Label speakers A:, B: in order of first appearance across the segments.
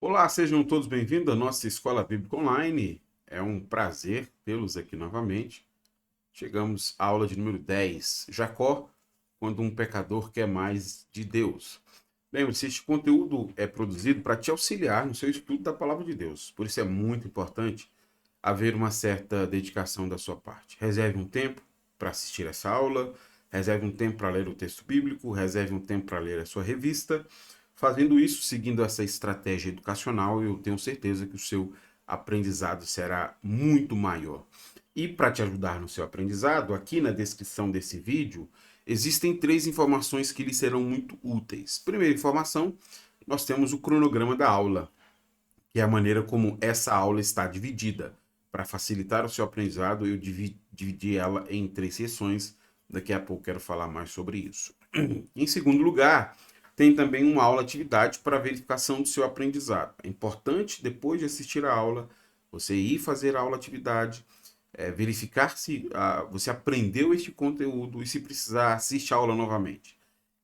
A: Olá, sejam todos bem-vindos à nossa Escola Bíblica Online. É um prazer tê-los aqui novamente. Chegamos à aula de número 10. Jacó, quando um pecador quer mais de Deus. Lembre-se, este conteúdo é produzido para te auxiliar no seu estudo da Palavra de Deus. Por isso é muito importante haver uma certa dedicação da sua parte. Reserve um tempo para assistir essa aula, reserve um tempo para ler o texto bíblico, reserve um tempo para ler a sua revista. Fazendo isso, seguindo essa estratégia educacional, eu tenho certeza que o seu aprendizado será muito maior. E para te ajudar no seu aprendizado, aqui na descrição desse vídeo, existem três informações que lhe serão muito úteis. Primeira informação, nós temos o cronograma da aula, que é a maneira como essa aula está dividida. Para facilitar o seu aprendizado, eu dividi ela em três sessões. Daqui a pouco quero falar mais sobre isso. Em segundo lugar, tem também uma aula atividade para verificação do seu aprendizado. É importante, depois de assistir a aula, você ir fazer a aula atividade, verificar se você aprendeu este conteúdo e, se precisar, assiste a aula novamente.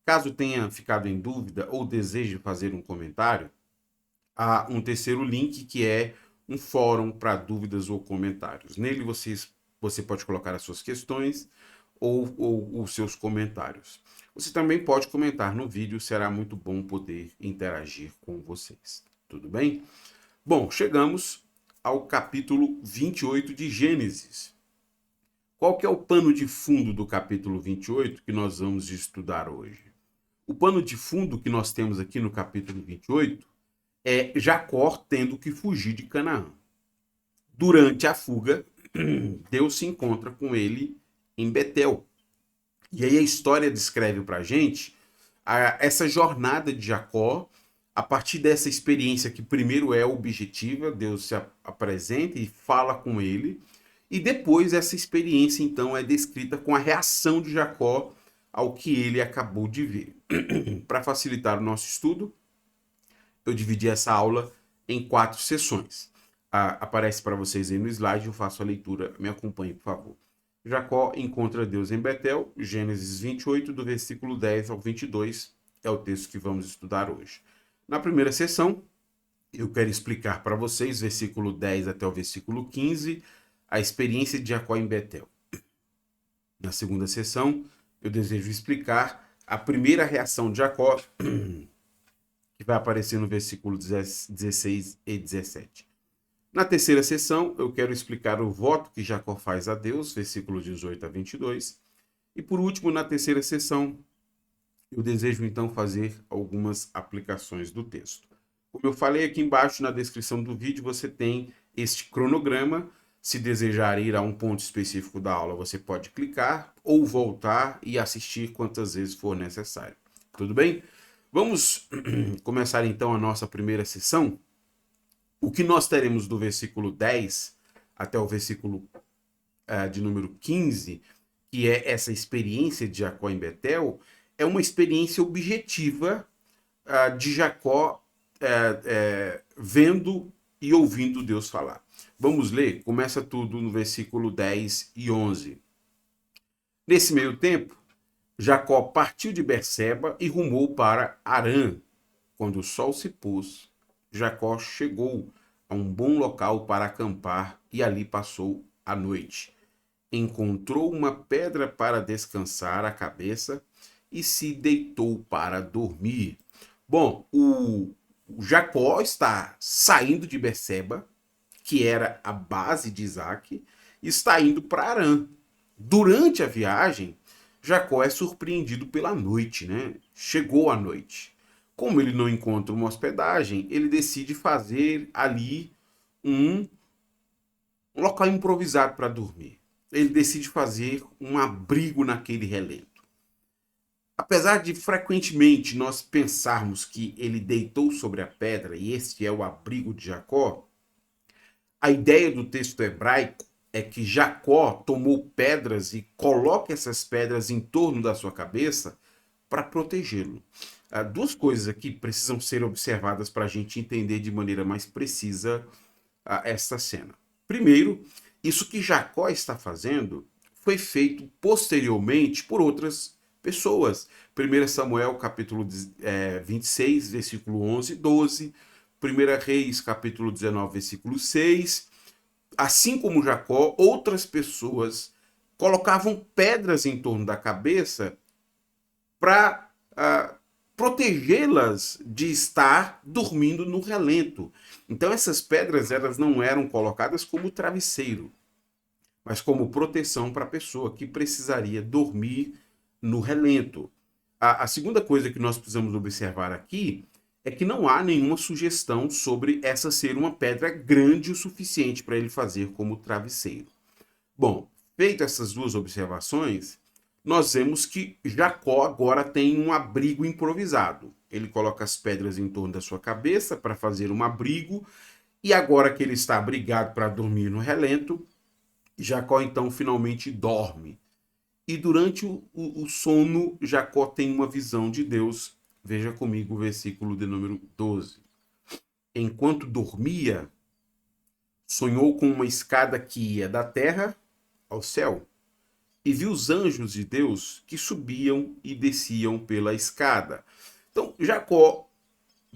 A: Caso tenha ficado em dúvida ou deseje fazer um comentário, há um terceiro link que é um fórum para dúvidas ou comentários. Nele você pode colocar as suas questões ou os seus comentários. Você também pode comentar no vídeo, será muito bom poder interagir com vocês. Tudo bem? Bom, chegamos ao capítulo 28 de Gênesis. Qual que é o pano de fundo do capítulo 28 que nós vamos estudar hoje? O pano de fundo que nós temos aqui no capítulo 28 é Jacó tendo que fugir de Canaã. Durante a fuga, Deus se encontra com ele em Betel. E aí a história descreve para a gente essa jornada de Jacó, a partir dessa experiência que primeiro é objetiva, Deus se apresenta e fala com ele, e depois essa experiência então é descrita com a reação de Jacó ao que ele acabou de ver. Para facilitar o nosso estudo, eu dividi essa aula em 4 sessões. Aparece para vocês aí no slide, eu faço a leitura, me acompanhe, por favor. Jacó encontra Deus em Betel, Gênesis 28, do versículo 10 ao 22, é o texto que vamos estudar hoje. Na primeira sessão, eu quero explicar para vocês, versículo 10 até o versículo 15, a experiência de Jacó em Betel. Na segunda sessão, eu desejo explicar a primeira reação de Jacó, que vai aparecer no versículo 16 e 17. Na terceira sessão, eu quero explicar o voto que Jacó faz a Deus, versículos 18 a 22. E por último, na terceira sessão, eu desejo então fazer algumas aplicações do texto. Como eu falei aqui embaixo na descrição do vídeo, você tem este cronograma. Se desejar ir a um ponto específico da aula, você pode clicar ou voltar e assistir quantas vezes for necessário. Tudo bem? Vamos começar então a nossa primeira sessão. O que nós teremos do versículo 10 até o versículo de número 15, que é essa experiência de Jacó em Betel, é uma experiência objetiva de Jacó vendo e ouvindo Deus falar. Vamos ler? Começa tudo no versículo 10 e 11. Nesse meio tempo, Jacó partiu de Berseba e rumou para Harã. Quando o sol se pôs, Jacó chegou a um bom local para acampar e ali passou a noite. Encontrou uma pedra para descansar a cabeça e se deitou para dormir. Bom, o Jacó está saindo de Berseba, que era a base de Isaac, e está indo para Harã. Durante a viagem, Jacó é surpreendido pela noite, né? Chegou a noite. Como ele não encontra uma hospedagem, ele decide fazer ali um, um local improvisado para dormir. Ele decide fazer um abrigo naquele relento. Apesar de frequentemente nós pensarmos que ele deitou sobre a pedra e este é o abrigo de Jacó, a ideia do texto hebraico é que Jacó tomou pedras e coloca essas pedras em torno da sua cabeça para protegê-lo. Duas coisas aqui precisam ser observadas para a gente entender de maneira mais precisa esta cena. Primeiro, isso que Jacó está fazendo foi feito posteriormente por outras pessoas. 1 Samuel capítulo 26, versículo 11 e 12. 1 Reis, capítulo 19, versículo 6. Assim como Jacó, outras pessoas colocavam pedras em torno da cabeça para protegê-las de estar dormindo no relento. Então essas pedras elas não eram colocadas como travesseiro, mas como proteção para a pessoa que precisaria dormir no relento. A segunda coisa que nós precisamos observar aqui é que não há nenhuma sugestão sobre essa ser uma pedra grande o suficiente para ele fazer como travesseiro. Bom, feito essas duas observações, nós vemos que Jacó agora tem um abrigo improvisado. Ele coloca as pedras em torno da sua cabeça para fazer um abrigo, e agora que ele está abrigado para dormir no relento, Jacó então finalmente dorme. E durante o sono, Jacó tem uma visão de Deus. Veja comigo o versículo de número 12. Enquanto dormia, sonhou com uma escada que ia da terra ao céu, e viu os anjos de Deus que subiam e desciam pela escada. Então, Jacó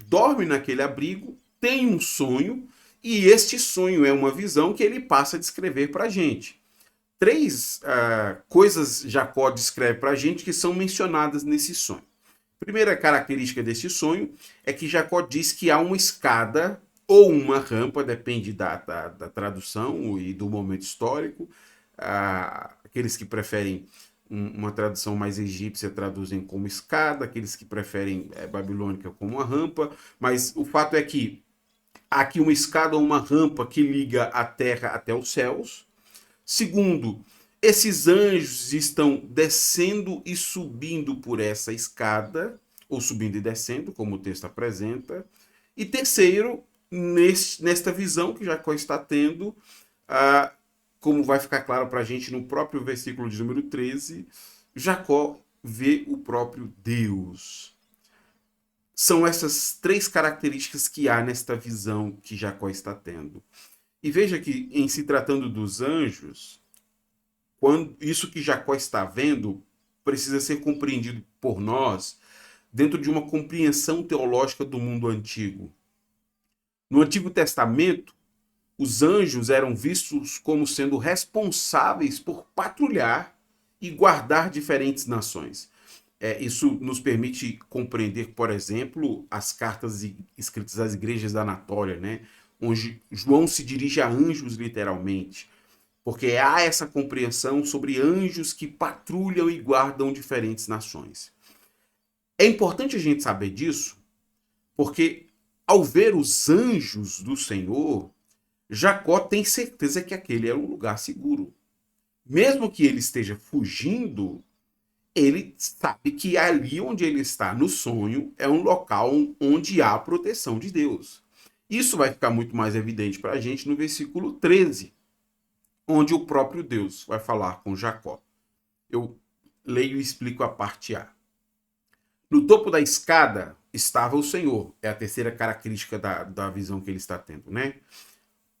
A: dorme naquele abrigo, tem um sonho, e este sonho é uma visão que ele passa a descrever para a gente. Três coisas Jacó descreve para a gente que são mencionadas nesse sonho. Primeira característica desse sonho é que Jacó diz que há uma escada ou uma rampa, depende da tradução e do momento histórico. Aqueles que preferem uma tradução mais egípcia traduzem como escada, aqueles que preferem babilônica como uma rampa, mas o fato é que há aqui uma escada ou uma rampa que liga a terra até os céus. Segundo, esses anjos estão descendo e subindo por essa escada, ou subindo e descendo, como o texto apresenta. E terceiro, nesta visão que Jacó está tendo, como vai ficar claro para a gente no próprio versículo de número 13, Jacó vê o próprio Deus. São essas três características que há nesta visão que Jacó está tendo. E veja que, em se tratando dos anjos, isso que Jacó está vendo precisa ser compreendido por nós dentro de uma compreensão teológica do mundo antigo. No Antigo Testamento, os anjos eram vistos como sendo responsáveis por patrulhar e guardar diferentes nações. Isso nos permite compreender, por exemplo, as cartas escritas às igrejas da Anatólia, né? Onde João se dirige a anjos literalmente, porque há essa compreensão sobre anjos que patrulham e guardam diferentes nações. É importante a gente saber disso, porque ao ver os anjos do Senhor, Jacó tem certeza que aquele é um lugar seguro. Mesmo que ele esteja fugindo, ele sabe que ali onde ele está no sonho é um local onde há proteção de Deus. Isso vai ficar muito mais evidente para a gente no versículo 13, onde o próprio Deus vai falar com Jacó. Eu leio e explico a parte A. No topo da escada estava o Senhor. É a terceira característica da visão que ele está tendo, né?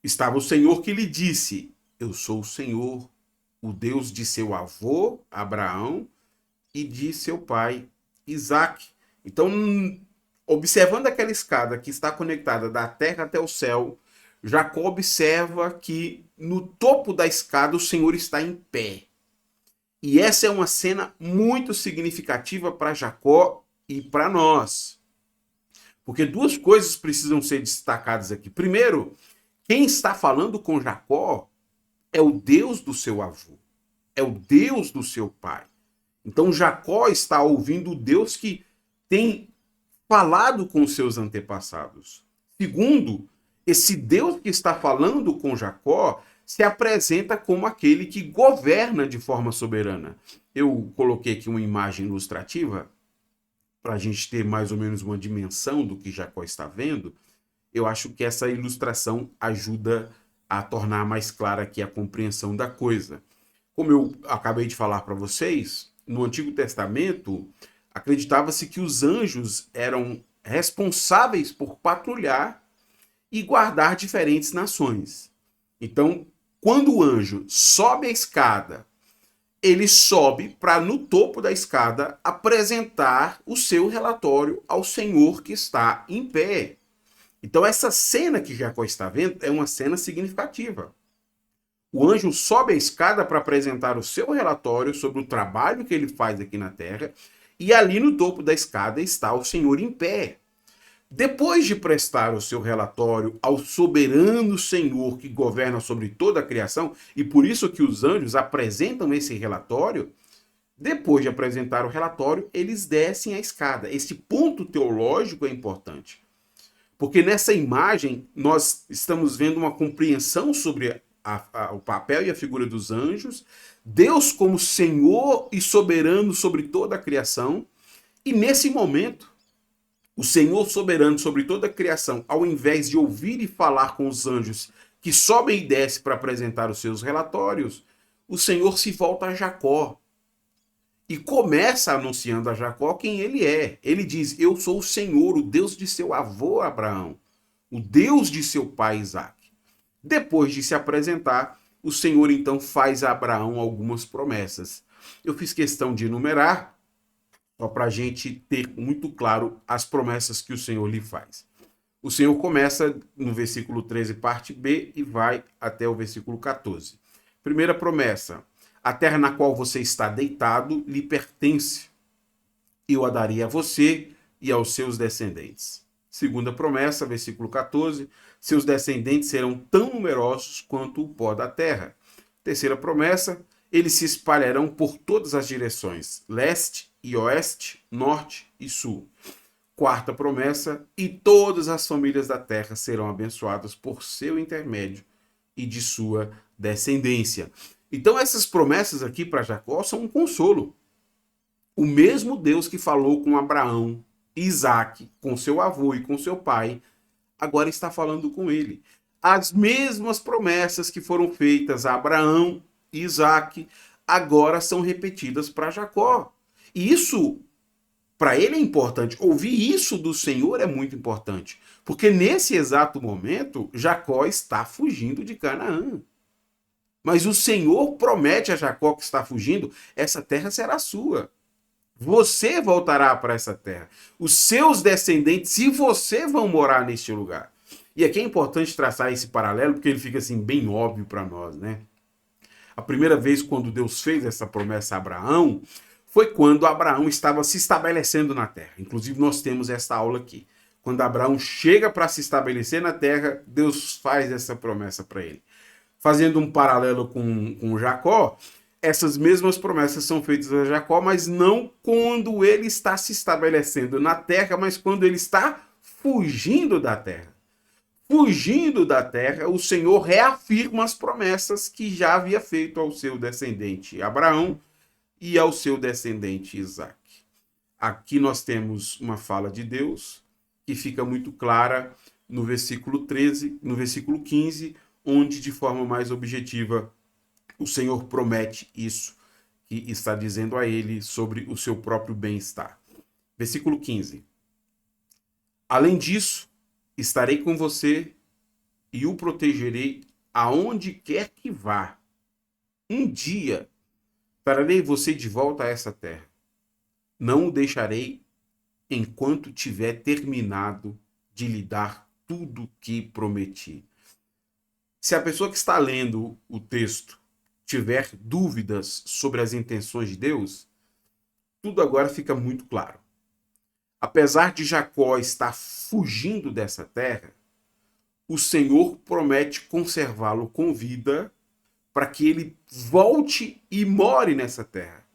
A: Estava o Senhor que lhe disse: eu sou o Senhor, o Deus de seu avô, Abraão, e de seu pai, Isaque. Então, observando aquela escada que está conectada da terra até o céu, Jacó observa que no topo da escada o Senhor está em pé. E essa é uma cena muito significativa para Jacó e para nós. Porque duas coisas precisam ser destacadas aqui. Primeiro, quem está falando com Jacó é o Deus do seu avô, é o Deus do seu pai. Então Jacó está ouvindo o Deus que tem falado com seus antepassados. Segundo, esse Deus que está falando com Jacó se apresenta como aquele que governa de forma soberana. Eu coloquei aqui uma imagem ilustrativa para a gente ter mais ou menos uma dimensão do que Jacó está vendo. Eu acho que essa ilustração ajuda a tornar mais clara aqui a compreensão da coisa. Como eu acabei de falar para vocês, no Antigo Testamento, acreditava-se que os anjos eram responsáveis por patrulhar e guardar diferentes nações. Então, quando o anjo sobe a escada, ele sobe para, no topo da escada, apresentar o seu relatório ao Senhor que está em pé. Então essa cena que Jacó está vendo é uma cena significativa. O anjo sobe a escada para apresentar o seu relatório sobre o trabalho que ele faz aqui na terra, e ali no topo da escada está o Senhor em pé. Depois de prestar o seu relatório ao soberano Senhor que governa sobre toda a criação, e por isso que os anjos apresentam esse relatório, depois de apresentar o relatório, eles descem a escada. Esse ponto teológico é importante, porque nessa imagem nós estamos vendo uma compreensão sobre o papel e a figura dos anjos, Deus como Senhor e soberano sobre toda a criação, e nesse momento, o Senhor soberano sobre toda a criação, ao invés de ouvir e falar com os anjos que sobem e descem para apresentar os seus relatórios, o Senhor se volta a Jacó e começa anunciando a Jacó quem ele é. Ele diz: eu sou o Senhor, o Deus de seu avô Abraão, o Deus de seu pai Isaque. Depois de se apresentar, o Senhor então faz a Abraão algumas promessas. Eu fiz questão de enumerar, só para a gente ter muito claro as promessas que o Senhor lhe faz. O Senhor começa no versículo 13, parte B, e vai até o versículo 14. Primeira promessa: a terra na qual você está deitado lhe pertence. Eu a darei a você e aos seus descendentes. Segunda promessa, versículo 14: seus descendentes serão tão numerosos quanto o pó da terra. Terceira promessa: eles se espalharão por todas as direções, leste e oeste, norte e sul. Quarta promessa: e todas as famílias da terra serão abençoadas por seu intermédio e de sua descendência. Então essas promessas aqui para Jacó são um consolo. O mesmo Deus que falou com Abraão, Isaque, com seu avô e com seu pai, agora está falando com ele. As mesmas promessas que foram feitas a Abraão e Isaque agora são repetidas para Jacó. E isso, para ele é importante. Ouvir isso do Senhor é muito importante. Porque nesse exato momento, Jacó está fugindo de Canaã. Mas o Senhor promete a Jacó que está fugindo: essa terra será sua. Você voltará para essa terra. Os seus descendentes e você vão morar neste lugar. E aqui é importante traçar esse paralelo, porque ele fica assim bem óbvio para nós, né? A primeira vez quando Deus fez essa promessa a Abraão foi quando Abraão estava se estabelecendo na terra. Inclusive nós temos essa aula aqui. Quando Abraão chega para se estabelecer na terra, Deus faz essa promessa para ele. Fazendo um paralelo com Jacó, essas mesmas promessas são feitas a Jacó, mas não quando ele está se estabelecendo na terra, mas quando ele está fugindo da terra. Fugindo da terra, o Senhor reafirma as promessas que já havia feito ao seu descendente Abraão e ao seu descendente Isaque. Aqui nós temos uma fala de Deus que fica muito clara no versículo 13, no versículo 15, onde de forma mais objetiva o Senhor promete isso que está dizendo a ele sobre o seu próprio bem-estar. Versículo 15. Além disso, estarei com você e o protegerei aonde quer que vá. Um dia trarei você de volta a essa terra. Não o deixarei enquanto tiver terminado de lhe dar tudo que prometi. Se a pessoa que está lendo o texto tiver dúvidas sobre as intenções de Deus, tudo agora fica muito claro. Apesar de Jacó estar fugindo dessa terra, o Senhor promete conservá-lo com vida para que ele volte e more nessa terra.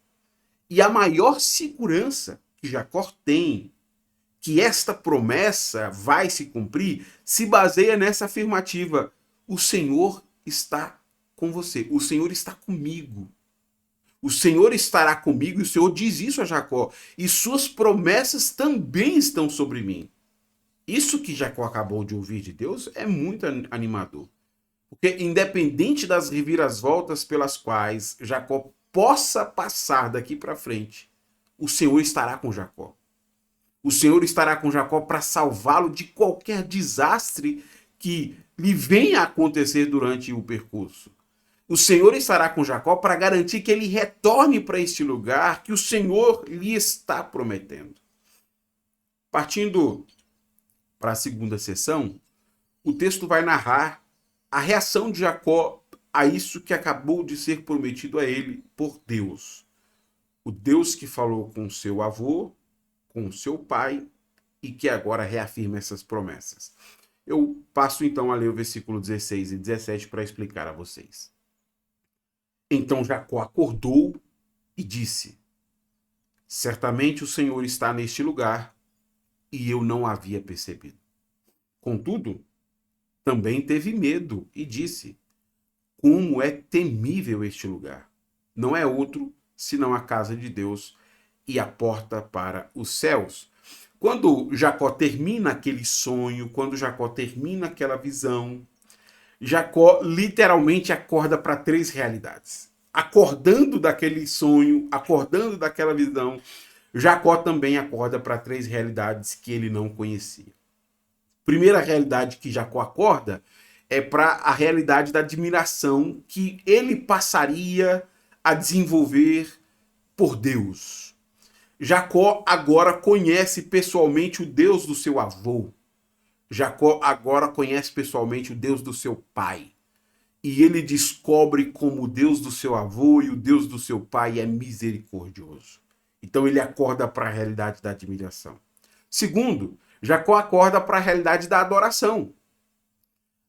A: E a maior segurança que Jacó tem que esta promessa vai se cumprir se baseia nessa afirmativa: o Senhor está com você, o Senhor está comigo. O Senhor estará comigo, e o Senhor diz isso a Jacó, e suas promessas também estão sobre mim. Isso que Jacó acabou de ouvir de Deus é muito animador. Porque independente das reviravoltas pelas quais Jacó possa passar daqui para frente, o Senhor estará com Jacó. O Senhor estará com Jacó para salvá-lo de qualquer desastre que lhe venha a acontecer durante o percurso. O Senhor estará com Jacó para garantir que ele retorne para este lugar que o Senhor lhe está prometendo. Partindo para a segunda sessão, o texto vai narrar a reação de Jacó a isso que acabou de ser prometido a ele por Deus. O Deus que falou com seu avô, com seu pai, e que agora reafirma essas promessas. Eu passo então a ler o versículo 16 e 17 para explicar a vocês. Então Jacó acordou e disse: certamente o Senhor está neste lugar, e eu não havia percebido. Contudo, também teve medo e disse: como é temível este lugar! Não é outro senão a casa de Deus e a porta para os céus. Quando Jacó termina aquele sonho, quando Jacó termina aquela visão, Jacó literalmente acorda para três realidades. Acordando daquele sonho, acordando daquela visão, Jacó também acorda para três realidades que ele não conhecia. Primeira realidade que Jacó acorda é para a realidade da admiração que ele passaria a desenvolver por Deus. Jacó agora conhece pessoalmente o Deus do seu avô. Jacó agora conhece pessoalmente o Deus do seu pai. E ele descobre como o Deus do seu avô e o Deus do seu pai é misericordioso. Então ele acorda para a realidade da admiração. Segundo, Jacó acorda para a realidade da adoração.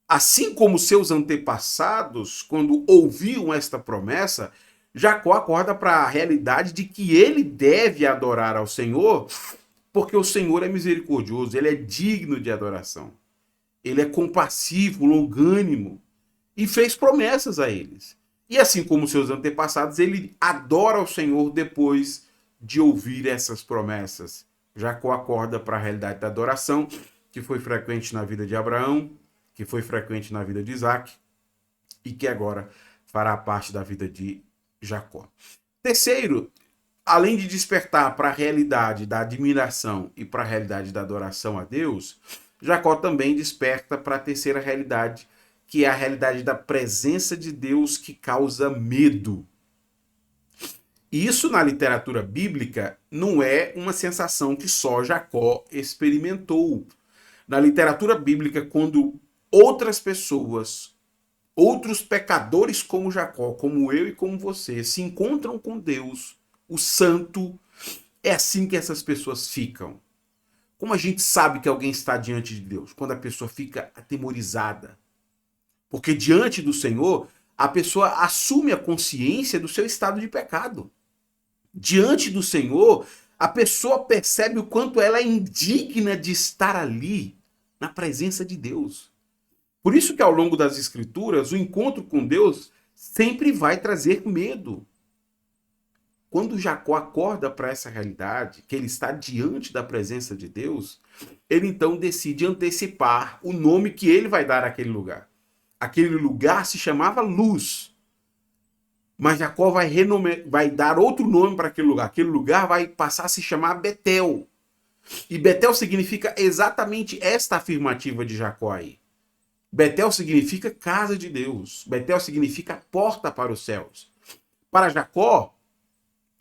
A: Assim como seus antepassados, quando ouviam esta promessa, Jacó acorda para a realidade de que ele deve adorar ao Senhor, porque o Senhor é misericordioso, ele é digno de adoração. Ele é compassivo, longânimo, e fez promessas a eles. E assim como seus antepassados, ele adora ao Senhor depois de ouvir essas promessas. Jacó acorda para a realidade da adoração, que foi frequente na vida de Abraão, que foi frequente na vida de Isaac, e que agora fará parte da vida de Jacó. Terceiro, além de despertar para a realidade da admiração e para a realidade da adoração a Deus, Jacó também desperta para a terceira realidade, que é a realidade da presença de Deus que causa medo. E isso na literatura bíblica não é uma sensação que só Jacó experimentou. Na literatura bíblica, quando outras pessoas, outros pecadores como Jacó, como eu e como você, se encontram com Deus, o santo, é assim que essas pessoas ficam. Como a gente sabe que alguém está diante de Deus? Quando a pessoa fica atemorizada. Porque diante do Senhor, a pessoa assume a consciência do seu estado de pecado. Diante do Senhor, a pessoa percebe o quanto ela é indigna de estar ali, na presença de Deus. Por isso que ao longo das Escrituras, o encontro com Deus sempre vai trazer medo. Quando Jacó acorda para essa realidade, que ele está diante da presença de Deus, ele então decide antecipar o nome que ele vai dar àquele lugar. Aquele lugar se chamava Luz. Mas Jacó vai dar outro nome para aquele lugar. Aquele lugar vai passar a se chamar Betel. E Betel significa exatamente esta afirmativa de Jacó aí. Betel significa casa de Deus. Betel significa porta para os céus. Para Jacó,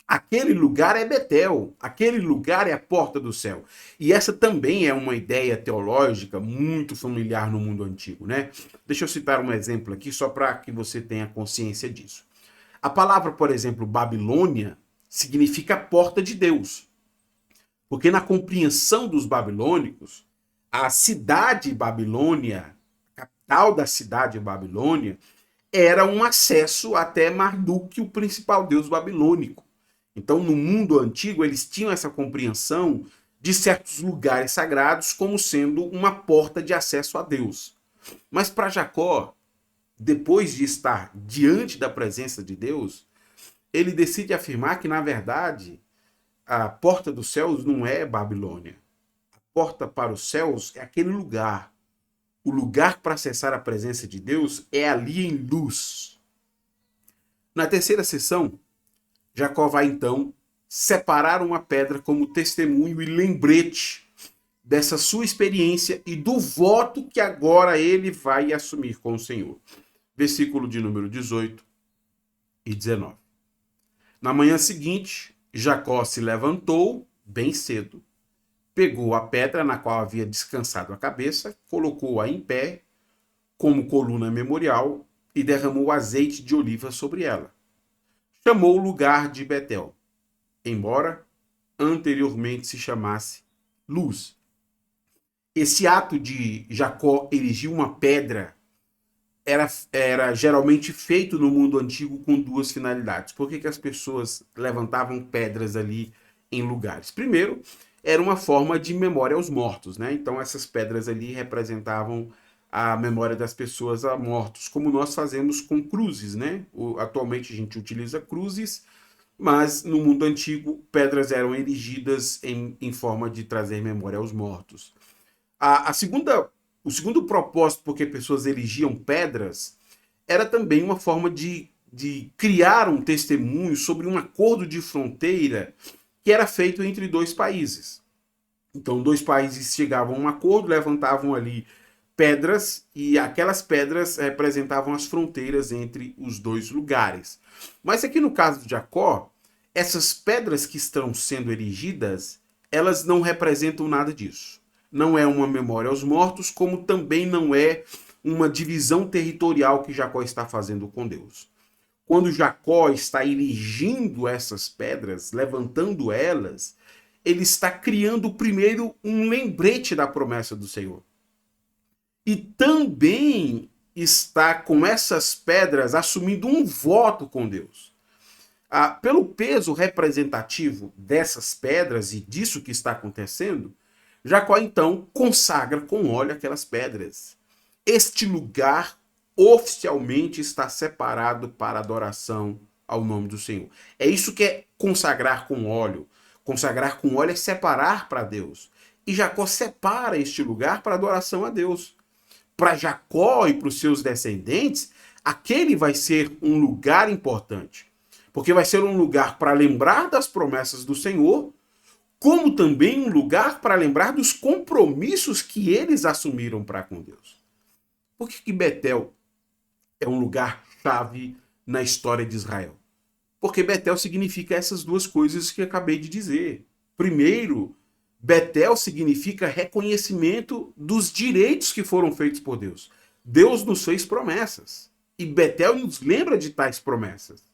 A: aquele lugar é Betel. Aquele lugar é a porta do céu. E essa também é uma ideia teológica muito familiar no mundo antigo, né? Deixa eu citar um exemplo aqui só para que você tenha consciência disso. A palavra, por exemplo, Babilônia, significa porta de Deus. Porque na compreensão dos babilônicos, a cidade Babilônia, a capital da cidade Babilônia, era um acesso até Marduk, o principal deus babilônico. Então, no mundo antigo, eles tinham essa compreensão de certos lugares sagrados como sendo uma porta de acesso a Deus. Mas para Jacó, depois de estar diante da presença de Deus, ele decide afirmar que, na verdade, a porta dos céus não é Babilônia. A porta para os céus é aquele lugar. O lugar para acessar a presença de Deus é ali em Luz. Na terceira sessão, Jacó vai então separar uma pedra como testemunho e lembrete dessa sua experiência e do voto que agora ele vai assumir com o Senhor. Versículo de número 18 e 19. Na manhã seguinte, Jacó se levantou bem cedo, pegou a pedra na qual havia descansado a cabeça, colocou-a em pé como coluna memorial e derramou azeite de oliva sobre ela. Chamou o lugar de Betel, embora anteriormente se chamasse Luz. Esse ato de Jacó erigir uma pedra era geralmente feito no mundo antigo com duas finalidades. Por que as pessoas levantavam pedras ali em lugares? Primeiro, era uma forma de memória aos mortos, né? Então essas pedras ali representavam a memória das pessoas a mortos, como nós fazemos com cruzes, né? Atualmente a gente utiliza cruzes, mas no mundo antigo pedras eram erigidas em forma de trazer memória aos mortos. O segundo propósito por que pessoas erigiam pedras era também uma forma de criar um testemunho sobre um acordo de fronteira que era feito entre dois países. Então, dois países chegavam a um acordo, levantavam ali pedras e aquelas pedras representavam as fronteiras entre os dois lugares. Mas aqui no caso de Jacó, essas pedras que estão sendo erigidas, elas não representam nada disso. Não é uma memória aos mortos, como também não é uma divisão territorial que Jacó está fazendo com Deus. Quando Jacó está erigindo essas pedras, levantando elas, ele está criando primeiro um lembrete da promessa do Senhor. E também está com essas pedras assumindo um voto com Deus. Pelo peso representativo dessas pedras e disso que está acontecendo, Jacó então consagra com óleo aquelas pedras. Este lugar oficialmente está separado para adoração ao nome do Senhor. É isso que é consagrar com óleo. Consagrar com óleo é separar para Deus. E Jacó separa este lugar para adoração a Deus. Para Jacó e para os seus descendentes, aquele vai ser um lugar importante. Porque vai ser um lugar para lembrar das promessas do Senhor, como também um lugar para lembrar dos compromissos que eles assumiram para com Deus. Por que Betel é um lugar-chave na história de Israel? Porque Betel significa essas duas coisas que acabei de dizer. Primeiro, Betel significa reconhecimento dos direitos que foram feitos por Deus. Deus nos fez promessas e Betel nos lembra de tais promessas.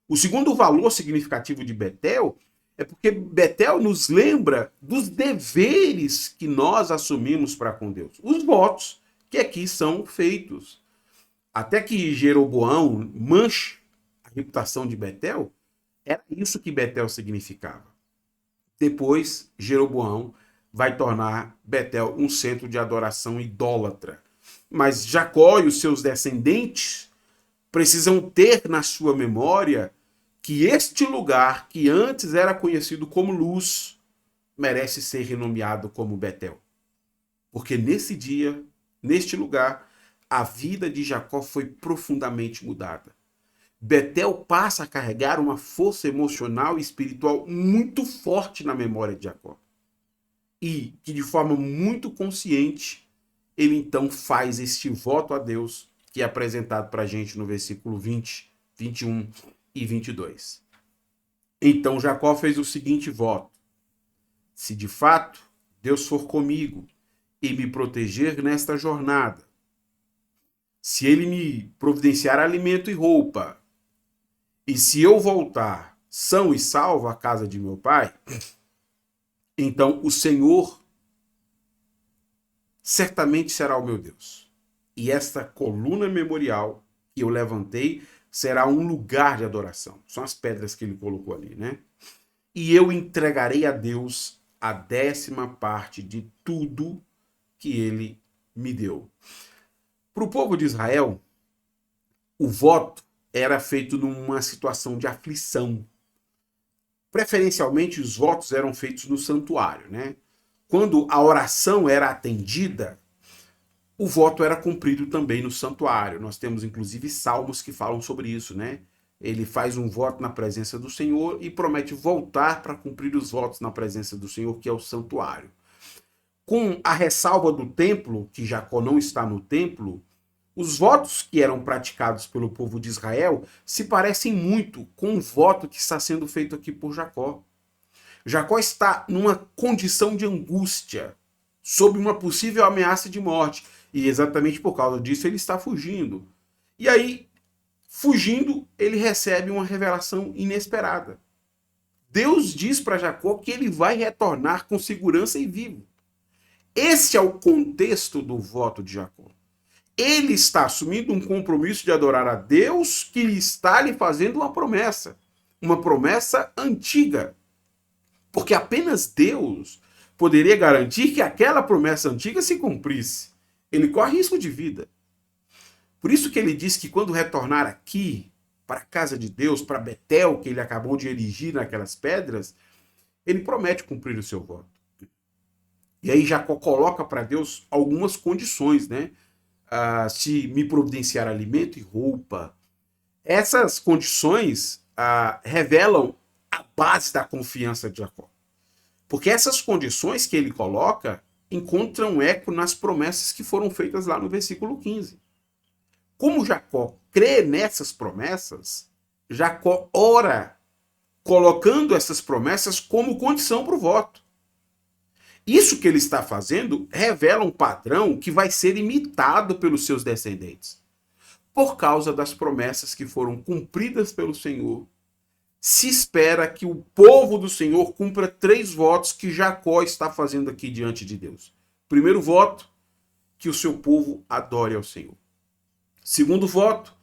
A: O segundo valor significativo de Betel é porque Betel nos lembra dos deveres que nós assumimos para com Deus. Os votos que aqui são feitos. Até que Jeroboão manche a reputação de Betel, era isso que Betel significava. Depois, Jeroboão vai tornar Betel um centro de adoração idólatra. Mas Jacó e os seus descendentes precisam ter na sua memória que este lugar, que antes era conhecido como Luz, merece ser renomeado como Betel. Porque nesse dia, neste lugar, a vida de Jacó foi profundamente mudada. Betel passa a carregar uma força emocional e espiritual muito forte na memória de Jacó. E que de forma muito consciente, ele então faz este voto a Deus, que é apresentado para a gente no versículo 20, 21 e 22. Então Jacó fez o seguinte voto: se de fato Deus for comigo e me proteger nesta jornada, se ele me providenciar alimento e roupa, e se eu voltar são e salvo à casa de meu pai, então o Senhor certamente será o meu Deus. E esta coluna memorial que eu levantei será um lugar de adoração. São as pedras que ele colocou ali, né? E eu entregarei a Deus a 10ª parte de tudo que ele me deu. Para o povo de Israel, o voto era feito numa situação de aflição. Preferencialmente, os votos eram feitos no santuário, né? Quando a oração era atendida, o voto era cumprido também no santuário. Nós temos, inclusive, salmos que falam sobre isso, né? Ele faz um voto na presença do Senhor e promete voltar para cumprir os votos na presença do Senhor, que é o santuário. Com a ressalva do templo, que Jacó não está no templo, os votos que eram praticados pelo povo de Israel se parecem muito com o voto que está sendo feito aqui por Jacó. Jacó está numa condição de angústia, sob uma possível ameaça de morte. E exatamente por causa disso ele está fugindo. E aí, fugindo, ele recebe uma revelação inesperada. Deus diz para Jacó que ele vai retornar com segurança e vivo. Esse é o contexto do voto de Jacó. Ele está assumindo um compromisso de adorar a Deus que está lhe fazendo uma promessa antiga. Porque apenas Deus poderia garantir que aquela promessa antiga se cumprisse. Ele corre risco de vida. Por isso que ele diz que quando retornar aqui, para a casa de Deus, para Betel, que ele acabou de erigir naquelas pedras, ele promete cumprir o seu voto. E aí Jacó coloca para Deus algumas condições, né? Se me providenciar alimento e roupa. Essas condições revelam a base da confiança de Jacó. Porque essas condições que ele coloca encontram eco nas promessas que foram feitas lá no versículo 15. Como Jacó crê nessas promessas, Jacó ora colocando essas promessas como condição para o voto. Isso que ele está fazendo revela um padrão que vai ser imitado pelos seus descendentes. Por causa das promessas que foram cumpridas pelo Senhor, se espera que o povo do Senhor cumpra 3 votos que Jacó está fazendo aqui diante de Deus. Primeiro voto, que o seu povo adore ao Senhor. Segundo voto,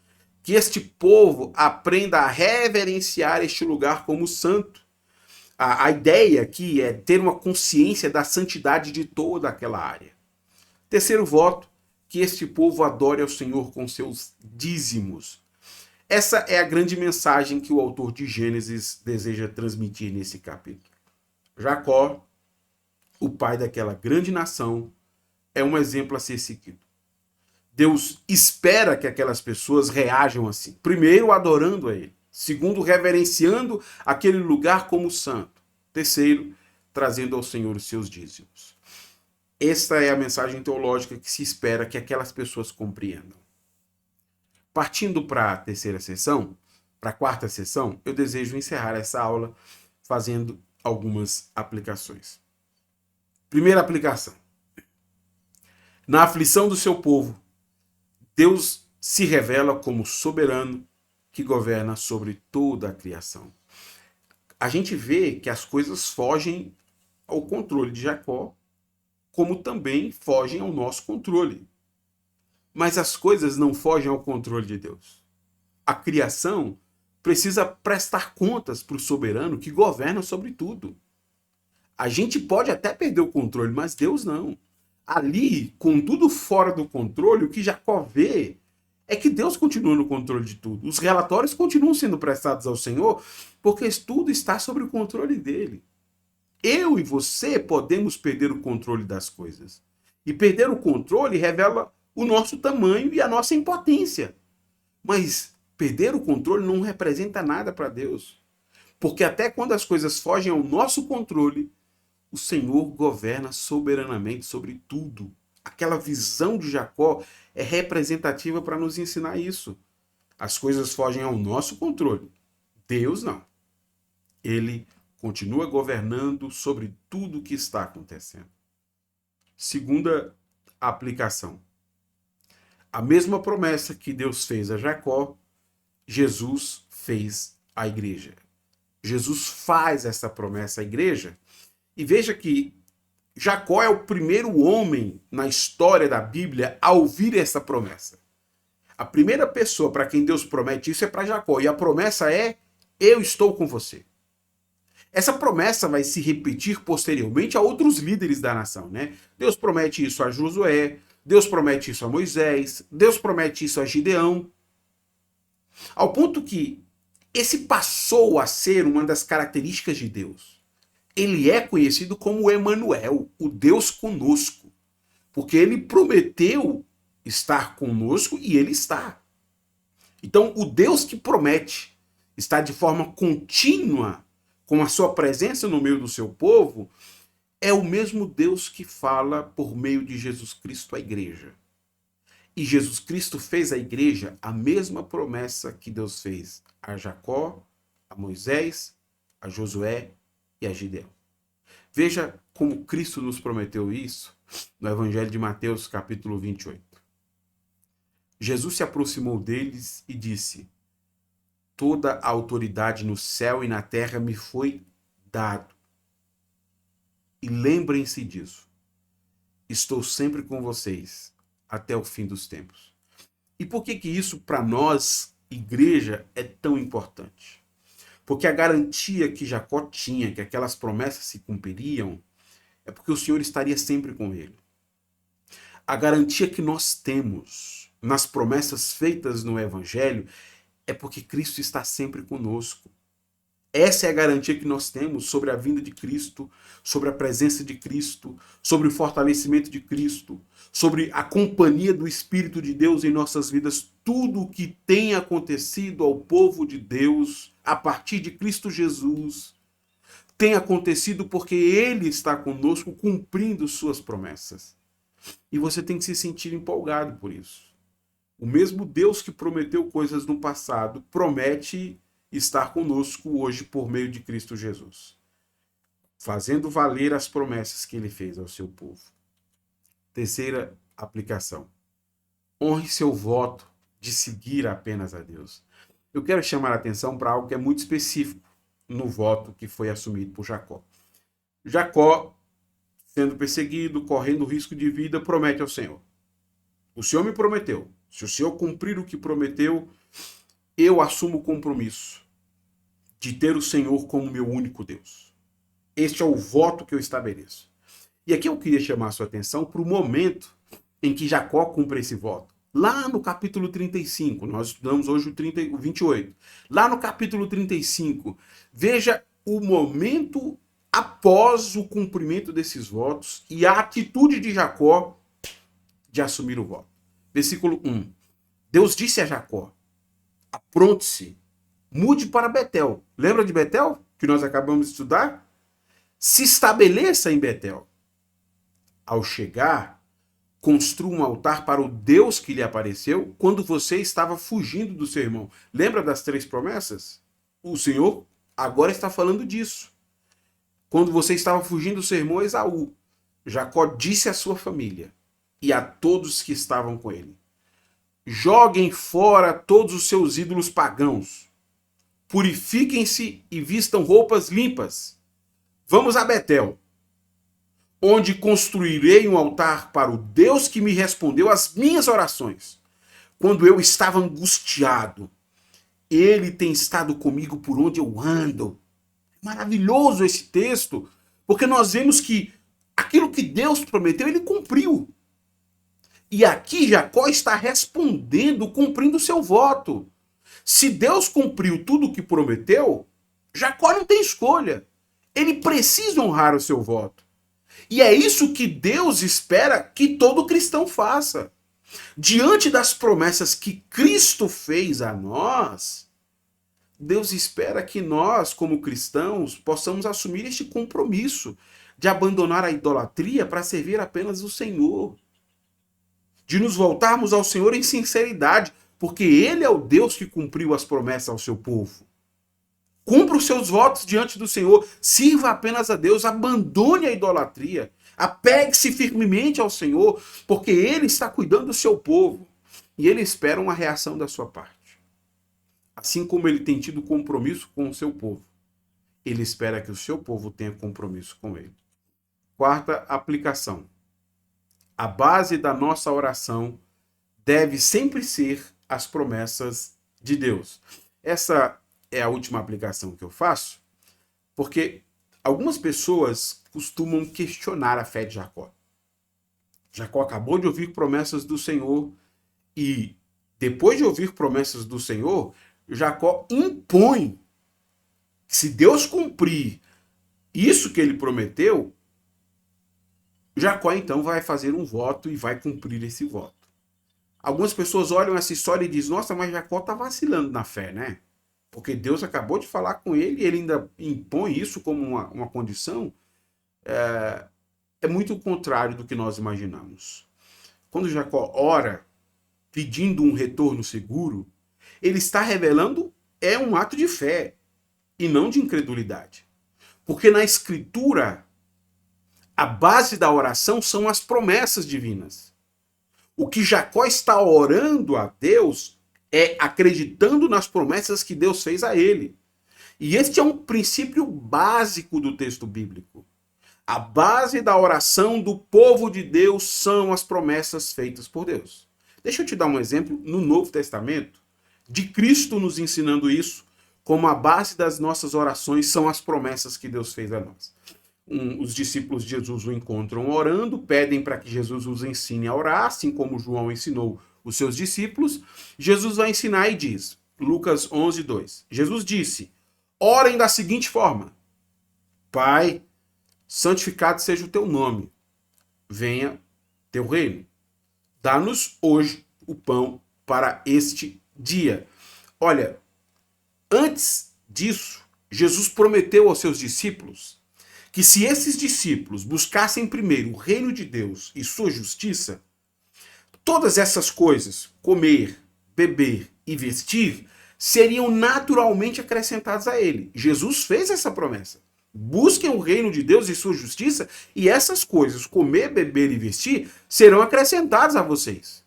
A: que este povo aprenda a reverenciar este lugar como santo. A ideia aqui é ter uma consciência da santidade de toda aquela área. Terceiro voto, que este povo adore ao Senhor com seus dízimos. Essa é a grande mensagem que o autor de Gênesis deseja transmitir nesse capítulo. Jacó, o pai daquela grande nação, é um exemplo a ser seguido. Deus espera que aquelas pessoas reajam assim. Primeiro, adorando a ele. Segundo, reverenciando aquele lugar como santo. Terceiro, trazendo ao Senhor os seus dízimos. Esta é a mensagem teológica que se espera que aquelas pessoas compreendam. Partindo para a terceira sessão, para a quarta sessão, eu desejo encerrar essa aula fazendo algumas aplicações. Primeira aplicação. Na aflição do seu povo, Deus se revela como soberano que governa sobre toda a criação. A gente vê que as coisas fogem ao controle de Jacó, como também fogem ao nosso controle. Mas as coisas não fogem ao controle de Deus. A criação precisa prestar contas para o soberano que governa sobre tudo. A gente pode até perder o controle, mas Deus não. Ali, com tudo fora do controle, o que Jacó vê é que Deus continua no controle de tudo. Os relatórios continuam sendo prestados ao Senhor, porque tudo está sob o controle dele. Eu e você podemos perder o controle das coisas. E perder o controle revela o nosso tamanho e a nossa impotência. Mas perder o controle não representa nada para Deus. Porque até quando as coisas fogem ao nosso controle, o Senhor governa soberanamente sobre tudo. Aquela visão de Jacó é representativa para nos ensinar isso. As coisas fogem ao nosso controle. Deus não. Ele continua governando sobre tudo o que está acontecendo. Segunda aplicação. A mesma promessa que Deus fez a Jacó, Jesus fez à igreja. Jesus faz essa promessa à igreja. E veja que Jacó é o primeiro homem na história da Bíblia a ouvir essa promessa. A primeira pessoa para quem Deus promete isso é para Jacó. E a promessa é: eu estou com você. Essa promessa vai se repetir posteriormente a outros líderes da nação, né? Deus promete isso a Josué, Deus promete isso a Moisés, Deus promete isso a Gideão. Ao ponto que esse passou a ser uma das características de Deus. Ele é conhecido como Emanuel, o Deus conosco. Porque ele prometeu estar conosco e ele está. Então, o Deus que promete estar de forma contínua com a sua presença no meio do seu povo, é o mesmo Deus que fala por meio de Jesus Cristo à igreja. E Jesus Cristo fez à igreja a mesma promessa que Deus fez a Jacó, a Moisés, a Josué e a Gideão. Veja como Cristo nos prometeu isso no Evangelho de Mateus, capítulo 28. Jesus se aproximou deles e disse: toda a autoridade no céu e na terra me foi dado. E lembrem-se disso. Estou sempre com vocês até o fim dos tempos. E por que isso para nós, igreja, é tão importante? Porque a garantia que Jacó tinha, que aquelas promessas se cumpririam, é porque o Senhor estaria sempre com ele. A garantia que nós temos nas promessas feitas no Evangelho é porque Cristo está sempre conosco. Essa é a garantia que nós temos sobre a vinda de Cristo, sobre a presença de Cristo, sobre o fortalecimento de Cristo, sobre a companhia do Espírito de Deus em nossas vidas. Tudo o que tem acontecido ao povo de Deus a partir de Cristo Jesus tem acontecido porque Ele está conosco cumprindo suas promessas. E você tem que se sentir empolgado por isso. O mesmo Deus que prometeu coisas no passado promete estar conosco hoje por meio de Cristo Jesus, fazendo valer as promessas que ele fez ao seu povo. Terceira aplicação: honre seu voto de seguir apenas a Deus. Eu quero chamar a atenção para algo que é muito específico no voto que foi assumido por Jacó. Jacó, sendo perseguido, correndo risco de vida, promete ao Senhor: o Senhor me prometeu, se o Senhor cumprir o que prometeu, eu assumo o compromisso de ter o Senhor como meu único Deus. Este é o voto que eu estabeleço. E aqui eu queria chamar a sua atenção para o momento em que Jacó cumpre esse voto. Lá no capítulo 35, nós estudamos hoje o 28. Lá no capítulo 35, veja o momento após o cumprimento desses votos e a atitude de Jacó de assumir o voto. Versículo 1. Deus disse a Jacó: apronte-se, mude para Betel. Lembra de Betel, que nós acabamos de estudar? Se estabeleça em Betel. Ao chegar, construa um altar para o Deus que lhe apareceu quando você estava fugindo do seu irmão. Lembra das 3 promessas? O Senhor agora está falando disso. Quando você estava fugindo do seu irmão Esaú, Jacó disse à sua família e a todos que estavam com ele: joguem fora todos os seus ídolos pagãos. Purifiquem-se e vistam roupas limpas. Vamos a Betel, onde construirei um altar para o Deus que me respondeu às minhas orações quando eu estava angustiado. Ele tem estado comigo por onde eu ando. Maravilhoso esse texto, porque nós vemos que aquilo que Deus prometeu, ele cumpriu. E aqui Jacó está respondendo, cumprindo o seu voto. Se Deus cumpriu tudo o que prometeu, Jacó não tem escolha. Ele precisa honrar o seu voto. E é isso que Deus espera que todo cristão faça. Diante das promessas que Cristo fez a nós, Deus espera que nós, como cristãos, possamos assumir este compromisso de abandonar a idolatria para servir apenas o Senhor. De nos voltarmos ao Senhor em sinceridade, porque Ele é o Deus que cumpriu as promessas ao seu povo. Cumpra os seus votos diante do Senhor, sirva apenas a Deus, abandone a idolatria, apegue-se firmemente ao Senhor, porque Ele está cuidando do seu povo e Ele espera uma reação da sua parte. Assim como Ele tem tido compromisso com o seu povo, Ele espera que o seu povo tenha compromisso com Ele. Quarta aplicação: a base da nossa oração deve sempre ser as promessas de Deus. Essa é a última aplicação que eu faço, porque algumas pessoas costumam questionar a fé de Jacó. Jacó acabou de ouvir promessas do Senhor e, depois de ouvir promessas do Senhor, Jacó impõe que, se Deus cumprir isso que ele prometeu, Jacó então vai fazer um voto e vai cumprir esse voto. Algumas pessoas olham essa história e dizem: nossa, mas Jacó está vacilando na fé, né? Porque Deus acabou de falar com ele e ele ainda impõe isso como uma condição. É muito o contrário do que nós imaginamos. Quando Jacó ora pedindo um retorno seguro, ele está revelando um ato de fé e não de incredulidade. Porque na Escritura, a base da oração são as promessas divinas. O que Jacó está orando a Deus é acreditando nas promessas que Deus fez a ele. E este é um princípio básico do texto bíblico. A base da oração do povo de Deus são as promessas feitas por Deus. Deixa eu te dar um exemplo no Novo Testamento de Cristo nos ensinando isso, como a base das nossas orações são as promessas que Deus fez a nós. Os discípulos de Jesus o encontram orando, pedem para que Jesus os ensine a orar, assim como João ensinou os seus discípulos. Jesus vai ensinar e diz, Lucas 11, 2. Jesus disse, orem da seguinte forma, Pai, santificado seja o teu nome, venha teu reino. Dá-nos hoje o pão para este dia. Olha, antes disso, Jesus prometeu aos seus discípulos que se esses discípulos buscassem primeiro o reino de Deus e sua justiça, todas essas coisas, comer, beber e vestir, seriam naturalmente acrescentadas a ele. Jesus fez essa promessa. Busquem o reino de Deus e sua justiça, e essas coisas, comer, beber e vestir, serão acrescentadas a vocês.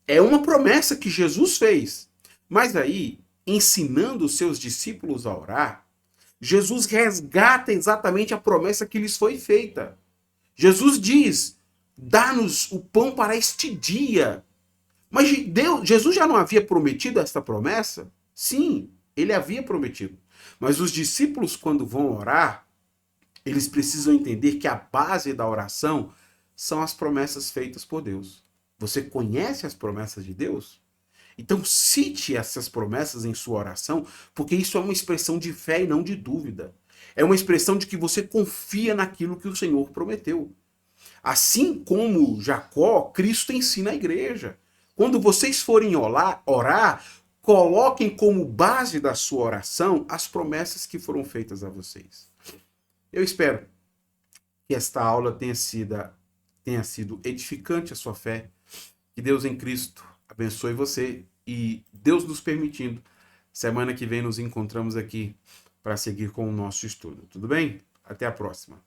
A: É uma promessa que Jesus fez. Mas aí, ensinando os seus discípulos a orar, Jesus resgata exatamente a promessa que lhes foi feita. Jesus diz, dá-nos o pão para este dia. Mas Jesus já não havia prometido esta promessa? Sim, ele havia prometido. Mas os discípulos, quando vão orar, eles precisam entender que a base da oração são as promessas feitas por Deus. Você conhece as promessas de Deus? Então cite essas promessas em sua oração, porque isso é uma expressão de fé e não de dúvida. É uma expressão de que você confia naquilo que o Senhor prometeu. Assim como Jacó, Cristo ensina a igreja. Quando vocês forem orar, coloquem como base da sua oração as promessas que foram feitas a vocês. Eu espero que esta aula tenha sido edificante a sua fé. Que Deus em Cristo abençoe você e, Deus nos permitindo, semana que vem nos encontramos aqui para seguir com o nosso estudo. Tudo bem? Até a próxima.